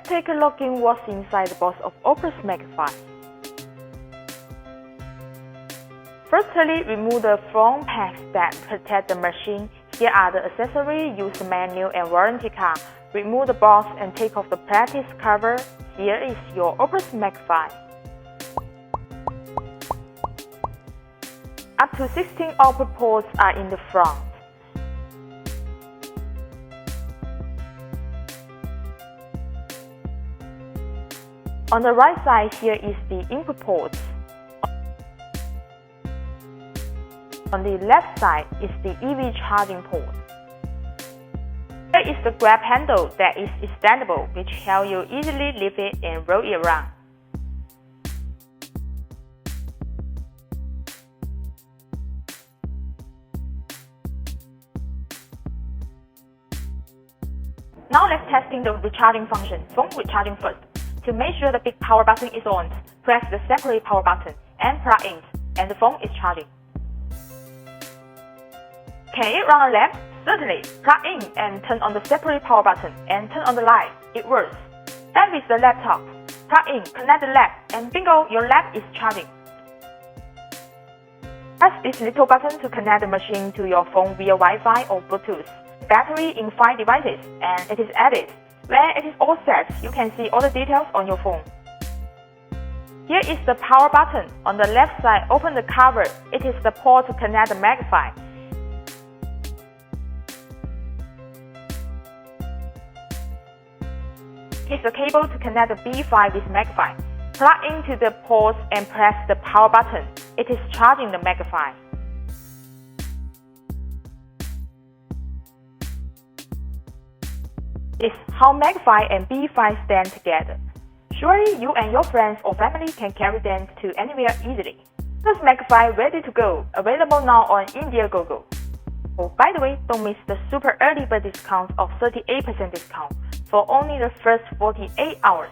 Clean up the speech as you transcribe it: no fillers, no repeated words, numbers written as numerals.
Let's take a look in what's inside the box of OUPES Mega5. Firstly, remove the phone packs that protect the machine. Here are the accessories, use the manual and warranty card. Remove the box and take off the plastic cover. Here is your OUPES Mega5. Up to 16 output ports are in the front. On the right side, here is the input ports. On the left side is the EV charging port. Here is the grab handle that is extendable, which helps you easily lift it and roll it around. Now let's testing the recharging function. Phone recharging first. To make sure the big power button is on, press the separate power button and plug in, and the phone is charging. Can it run on lap? Certainly. Plug in and turn on the separate power button and turn on the light. It works. And with the laptop, plug in, connect the lap, and bingo, your lap is charging. Press this little button to connect the machine to your phone via Wi-Fi or Bluetooth. Battery in 5 devices, and it is added. When it is all set, you can see all the details on your phone. Here is the power button. On the left side, open the cover. It is the port to connect the Mega5. Here's the cable to connect the B5 with Mega5. Plug into the port and press the power button. It is charging the Mega5. Is how Mega5 and B5 stand together. Surely you and your friends or family can carry them to anywhere easily. OUPES Mega5 ready to go, available now on Indiegogo. Oh, by the way, don't miss the super early bird discount of 38% discount for only the first 48 hours.